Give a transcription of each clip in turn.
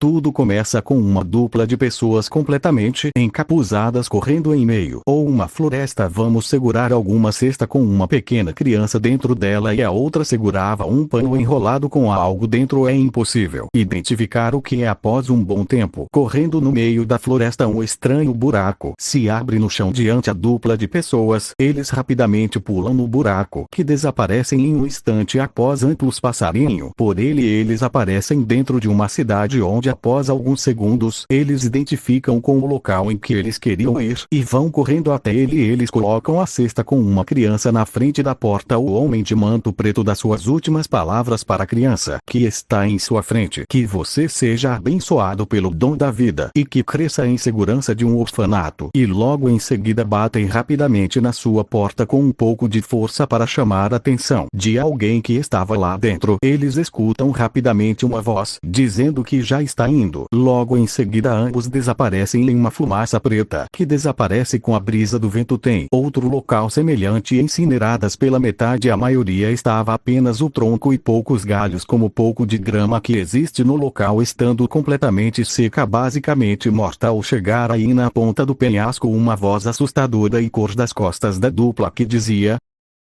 Tudo começa com uma dupla de pessoas completamente encapuzadas correndo em meio ou uma floresta. Vamos segurar alguma cesta com uma pequena criança dentro dela e a outra segurava um pano enrolado com algo dentro. É impossível identificar o que é. Após um bom tempo correndo no meio da floresta, um estranho buraco se abre no chão diante a dupla de pessoas. Eles rapidamente pulam no buraco, que desaparecem em um instante após amplos passarinho por ele. Eles aparecem dentro de uma cidade onde após alguns segundos, eles identificam com o local em que eles queriam ir e vão correndo até ele. Eles colocam a cesta com uma criança na frente da porta. O homem de manto preto dá suas últimas palavras para a criança que está em sua frente: que você seja abençoado pelo dom da vida e que cresça em segurança de um orfanato. E logo em seguida batem rapidamente na sua porta com um pouco de força para chamar a atenção de alguém que estava lá dentro. Eles escutam rapidamente uma voz dizendo que já está indo. Logo em seguida ambos desaparecem em uma fumaça preta que desaparece com a brisa do vento. Tem outro local semelhante incineradas pela metade. A maioria estava apenas o tronco e poucos galhos, como pouco de grama que existe no local, estando completamente seca, basicamente morta. Ao chegar aí na ponta do penhasco, uma voz assustadora e cor das costas da dupla que dizia: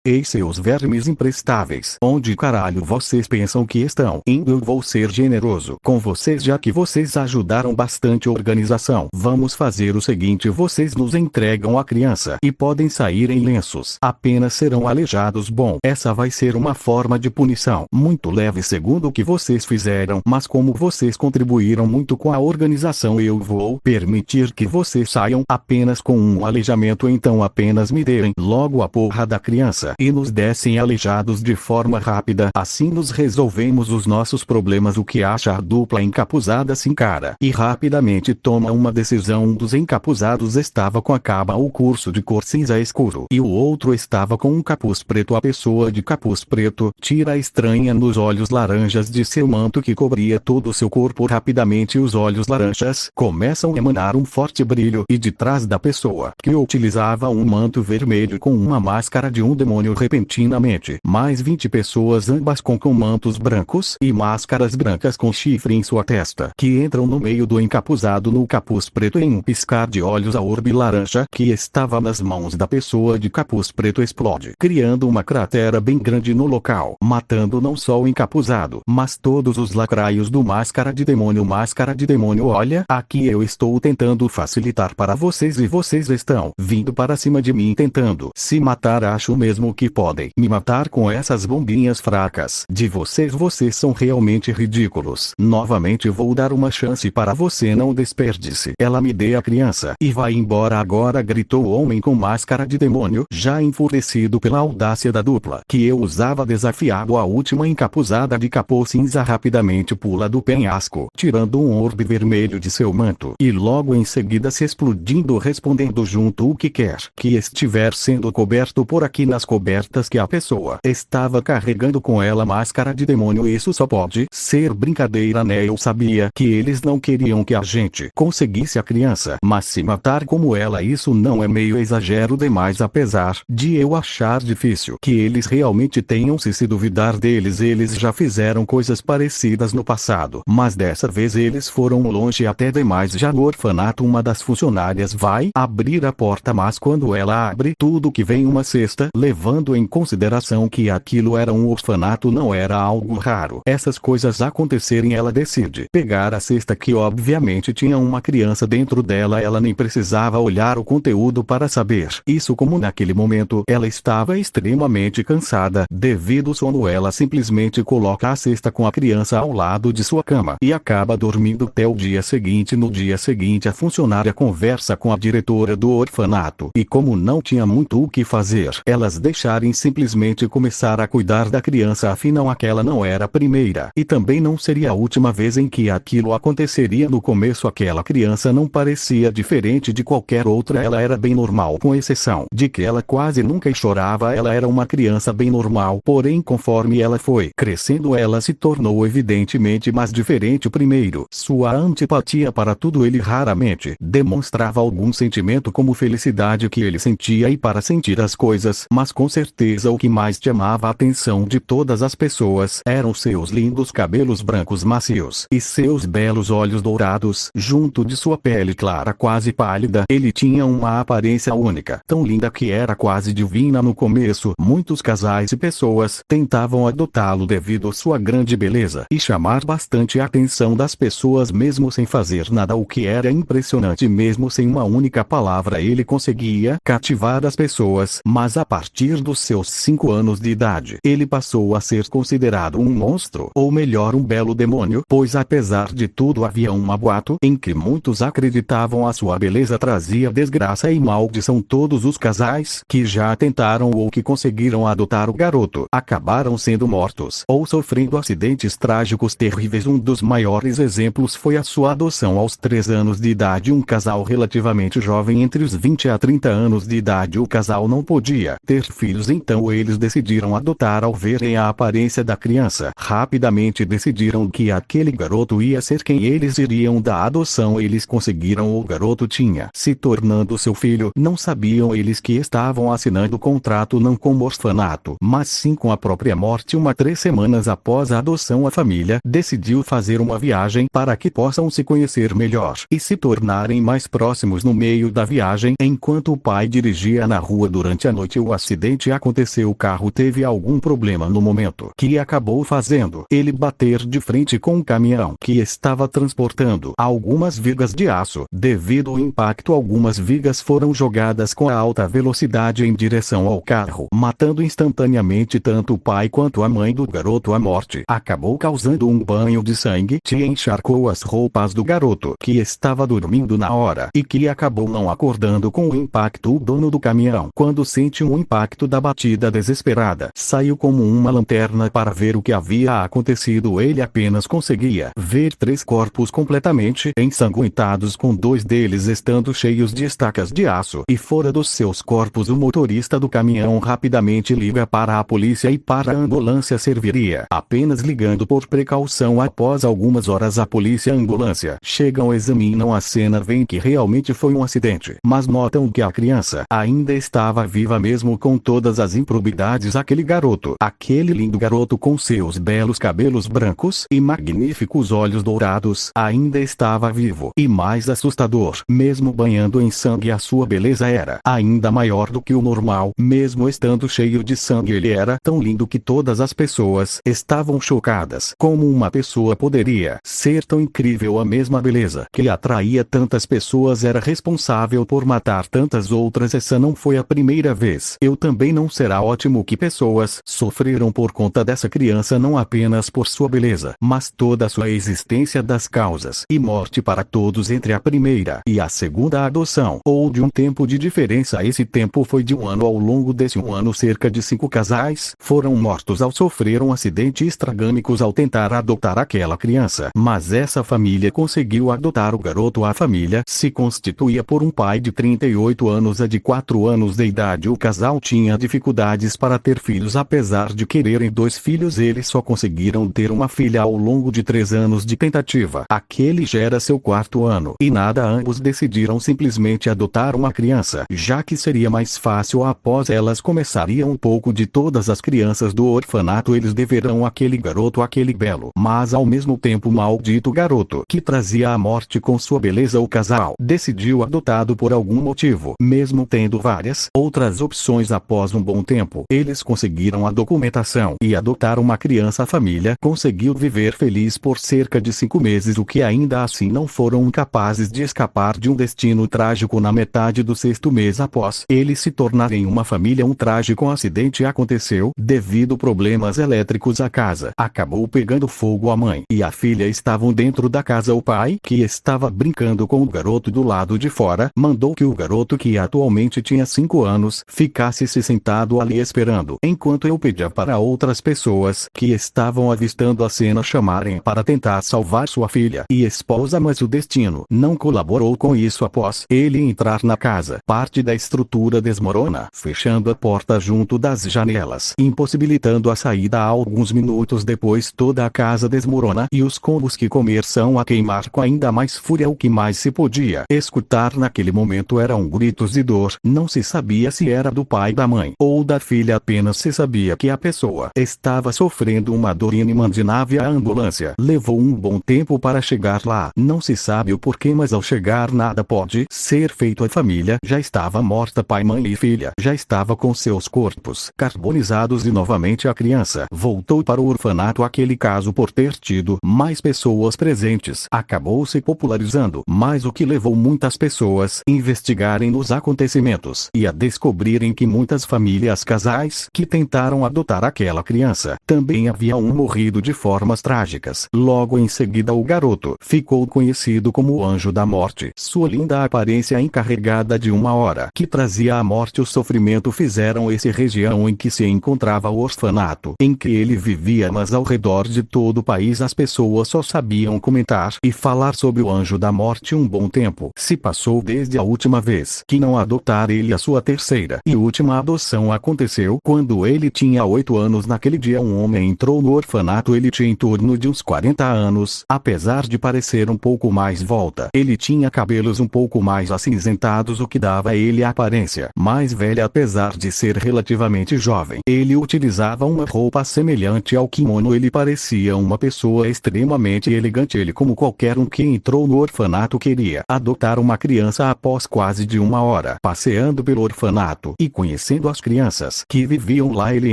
ei, seus vermes imprestáveis, onde caralho vocês pensam que estão indo? Eu vou ser generoso com vocês, já que vocês ajudaram bastante a organização. Vamos fazer o seguinte: vocês nos entregam a criança e podem sair em lenços, apenas serão aleijados. Bom, essa vai ser uma forma de punição muito leve segundo o que vocês fizeram, mas como vocês contribuíram muito com a organização, eu vou permitir que vocês saiam apenas com um aleijamento. Então apenas me deem logo a porra da criança e nos dessem aleijados de forma rápida, assim nos resolvemos os nossos problemas. O que acha? A dupla encapuzada se encara e rapidamente toma uma decisão. Um dos encapuzados estava com a capa ou curso de cor cinza escuro e o outro estava com um capuz preto. A pessoa de capuz preto tira a estranha nos olhos laranjas de seu manto que cobria todo o seu corpo. Rapidamente os olhos laranjas começam a emanar um forte brilho e de trás da pessoa que utilizava um manto vermelho com uma máscara de um demônio, repentinamente mais 20 pessoas, ambas com mantos brancos e máscaras brancas com chifre em sua testa, que entram no meio do encapuzado no capuz preto. Em um piscar de olhos, a orbe laranja que estava nas mãos da pessoa de capuz preto explode, criando uma cratera bem grande no local, matando não só o encapuzado, mas todos os lacraios do Máscara de Demônio. Máscara de Demônio: olha, aqui eu estou tentando facilitar para vocês e vocês estão vindo para cima de mim tentando se matar. Acho mesmo que podem me matar com essas bombinhas fracas de vocês? Vocês são realmente ridículos. Novamente vou dar uma chance para você, não desperdice ela. Me dê a criança e vai embora agora, gritou o homem com máscara de demônio, já enfurecido pela audácia da dupla que eu usava. Desafiado, a última encapuzada de capuz cinza rapidamente pula do penhasco, tirando um orbe vermelho de seu manto e logo em seguida se explodindo, respondendo junto: o que quer que estiver sendo coberto por aqui nas cobertas que a pessoa estava carregando com ela. Máscara de Demônio: isso só pode ser brincadeira, né? Eu sabia que eles não queriam que a gente conseguisse a criança, mas se matar como ela, isso não é meio exagero demais? Apesar de eu achar difícil que eles realmente tenham, se duvidar deles, eles já fizeram coisas parecidas no passado, mas dessa vez eles foram longe até demais. Já no orfanato, uma das funcionárias vai abrir a porta, mas quando ela abre, tudo que vem uma cesta, levando em consideração que aquilo era um orfanato, não era algo raro essas coisas acontecerem. Ela decide pegar a cesta, que obviamente tinha uma criança dentro dela. Ela nem precisava olhar o conteúdo para saber isso, como naquele momento ela estava extremamente cansada devido ao sono. Ela simplesmente coloca a cesta com a criança ao lado de sua cama e acaba dormindo até o dia seguinte. No dia seguinte, a funcionária conversa com a diretora do orfanato e, como não tinha muito o que fazer, elas deixarem simplesmente começar a cuidar da criança. Afinal, aquela não era a primeira e também não seria a última vez em que aquilo aconteceria. No começo, aquela criança não parecia diferente de qualquer outra. Ela era bem normal, com exceção de que ela quase nunca chorava. Ela era uma criança bem normal, porém conforme ela foi crescendo, ela se tornou evidentemente mais diferente. Primeiro, sua antipatia para tudo. Ele raramente demonstrava algum sentimento como felicidade que ele sentia e para sentir as coisas, mas com com certeza o que mais chamava a atenção de todas as pessoas eram seus lindos cabelos brancos macios e seus belos olhos dourados. Junto de sua pele clara quase pálida, ele tinha uma aparência única, tão linda que era quase divina. No começo, muitos casais e pessoas tentavam adotá-lo devido à sua grande beleza e chamar bastante a atenção das pessoas mesmo sem fazer nada, o que era impressionante. Mesmo sem uma única palavra ele conseguia cativar as pessoas, mas a partir dos seus 5 anos de idade, ele passou a ser considerado um monstro, ou melhor, um belo demônio, pois apesar de tudo havia um boato em que muitos acreditavam a sua beleza trazia desgraça e maldição. Todos os casais que já tentaram ou que conseguiram adotar o garoto acabaram sendo mortos ou sofrendo acidentes trágicos terríveis. Um dos maiores exemplos foi a sua adoção aos 3 anos de idade. Um casal relativamente jovem, entre os 20 a 30 anos de idade. O casal não podia ter filhos, então eles decidiram adotar. Ao verem a aparência da criança, rapidamente decidiram que aquele garoto ia ser quem eles iriam dar adoção. Eles conseguiram. O garoto tinha se tornando seu filho. Não sabiam eles que estavam assinando o contrato não com o orfanato, mas sim com a própria morte. 3 semanas após a adoção, a família decidiu fazer uma viagem para que possam se conhecer melhor e se tornarem mais próximos. No meio da viagem, enquanto o pai dirigia na rua durante a noite, o acidente aconteceu. O carro teve algum problema no momento que acabou fazendo ele bater de frente com um caminhão que estava transportando algumas vigas de aço. Devido ao impacto, algumas vigas foram jogadas com alta velocidade em direção ao carro, matando instantaneamente tanto o pai quanto a mãe do garoto. A morte acabou causando um banho de sangue que encharcou as roupas do garoto, que estava dormindo na hora e que acabou não acordando com o impacto. O dono do caminhão, quando sentiu o impacto da batida desesperada, saiu como uma lanterna para ver o que havia acontecido. Ele apenas conseguia ver 3 corpos completamente ensanguentados, com 2 deles estando cheios de estacas de aço, e fora dos seus corpos. O motorista do caminhão rapidamente liga para a polícia e para a ambulância serviria apenas ligando por precaução. Após algumas horas, a polícia e a ambulância chegam, examinam a cena, veem que realmente foi um acidente, mas notam que a criança ainda estava viva mesmo com todas as improbidades. Aquele garoto, aquele lindo garoto com seus belos cabelos brancos e magníficos olhos dourados, ainda estava vivo. E mais assustador, mesmo banhando em sangue, a sua beleza era ainda maior do que o normal. Mesmo estando cheio de sangue, ele era tão lindo que todas as pessoas estavam chocadas. Como uma pessoa poderia ser tão incrível? A mesma beleza que atraía tantas pessoas era responsável por matar tantas outras. Essa não foi a primeira vez. Eu também não. Será ótimo que pessoas sofreram por conta dessa criança, não apenas por sua beleza, mas toda a sua existência. Das causas e morte para todos entre a primeira e a segunda adoção, ou de um tempo de diferença. Esse tempo foi de 1 ano. Ao longo desse 1 ano, cerca de 5 casais foram mortos ao sofrer um acidente estragânicos ao tentar adotar aquela criança. Mas essa família conseguiu adotar o garoto. A família se constituía por um pai de 38 anos e de 4 anos de idade. O casal tinha dificuldades para ter filhos. Apesar de quererem 2 filhos, eles só conseguiram ter uma filha ao longo de 3 anos de tentativa. Aquele já era seu 4º ano e nada, ambos decidiram simplesmente adotar uma criança, já que seria mais fácil. Após elas começariam um pouco de todas as crianças do orfanato, eles deverão aquele garoto, aquele belo, mas ao mesmo tempo maldito garoto que trazia a morte com sua beleza. O casal decidiu adotá-lo por algum motivo, mesmo tendo várias outras opções. Após um bom tempo, eles conseguiram a documentação e adotaram uma criança. A família conseguiu viver feliz por cerca de 5 meses, o que ainda assim não foram capazes de escapar de um destino trágico. Na metade do 6º mês após eles se tornarem uma família, um trágico acidente aconteceu. Devido a problemas elétricos, a casa acabou pegando fogo. A mãe e a filha estavam dentro da casa. O pai, que estava brincando com o garoto do lado de fora, mandou que o garoto, que atualmente tinha 5 anos, ficasse sentado ali esperando, enquanto eu pedia para outras pessoas que estavam avistando a cena chamarem para tentar salvar sua filha e esposa, mas o destino não colaborou com isso. Após ele entrar na casa, parte da estrutura desmorona, fechando a porta junto das janelas, impossibilitando a saída. Alguns minutos depois, toda a casa desmorona e os combos que começam a queimar com ainda mais fúria. O que mais se podia escutar naquele momento eram gritos de dor. Não se sabia se era do pai, da mãe mãe ou da filha, apenas se sabia que a pessoa estava sofrendo uma dor inimaginável. A ambulância levou um bom tempo para chegar lá. Não se sabe o porquê, mas ao chegar nada pode ser feito. A família já estava morta, pai, mãe e filha já estava com seus corpos carbonizados e novamente a criança voltou para o orfanato. Aquele caso, por ter tido mais pessoas presentes, acabou se popularizando, mas o que levou muitas pessoas a investigarem os acontecimentos e a descobrirem que muitas famílias, casais que tentaram adotar aquela criança, também haviam morrido de formas trágicas. Logo em seguida, o garoto ficou conhecido como o Anjo da Morte. Sua linda aparência encarregada de uma hora que trazia a morte e o sofrimento fizeram esse região em que se encontrava o orfanato em que ele vivia, mas ao redor de todo o país as pessoas só sabiam comentar e falar sobre o Anjo da Morte. Um bom tempo se passou desde a última vez que não adotara ele. A sua terceira e última adoção aconteceu quando ele tinha 8 anos. Naquele dia um homem entrou no orfanato. Ele tinha em torno de uns 40 anos, apesar de parecer um pouco mais volta. Ele tinha cabelos um pouco mais acinzentados, o que dava a ele a aparência mais velha, apesar de ser relativamente jovem. Ele utilizava uma roupa semelhante ao kimono. Ele parecia uma pessoa extremamente elegante. Ele, como qualquer um que entrou no orfanato, queria adotar uma criança. Após quase de uma hora passeando pelo orfanato e conhecendo as crianças que viviam lá, ele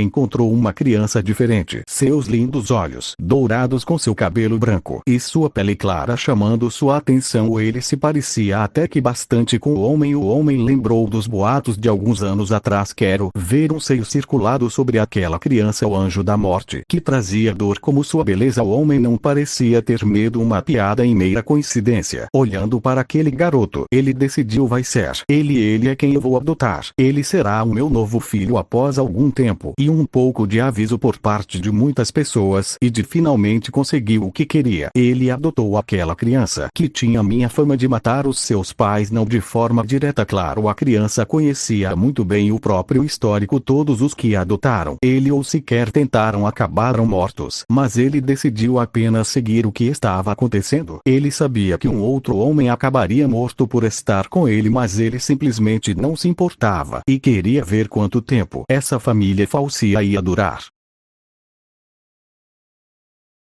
encontrou uma criança diferente. Seus lindos olhos dourados, com seu cabelo branco e sua pele clara chamando sua atenção. Ele se parecia até que bastante com o homem. O homem lembrou dos boatos de alguns anos atrás. Quero ver um seio circulado sobre aquela criança, o Anjo da Morte, que trazia dor como sua beleza. O homem não parecia ter medo. Uma piada em meia coincidência. Olhando para aquele garoto, ele decidiu: vai ser ele é quem eu vou adotar. Ele será o meu novo filho. Após algum tempo e um pouco de aviso por parte de muitas pessoas e de finalmente conseguiu o que queria, ele adotou aquela criança que tinha minha fama de matar os seus pais, não de forma direta, claro. A criança conhecia muito bem o próprio histórico. Todos os que adotaram ele ou sequer tentaram acabaram mortos, mas ele decidiu apenas seguir o que estava acontecendo. Ele sabia que um outro homem acabaria morto por estar com ele, mas ele simplesmente não se importava e queria ver quanto tempo essa família falsa ia durar.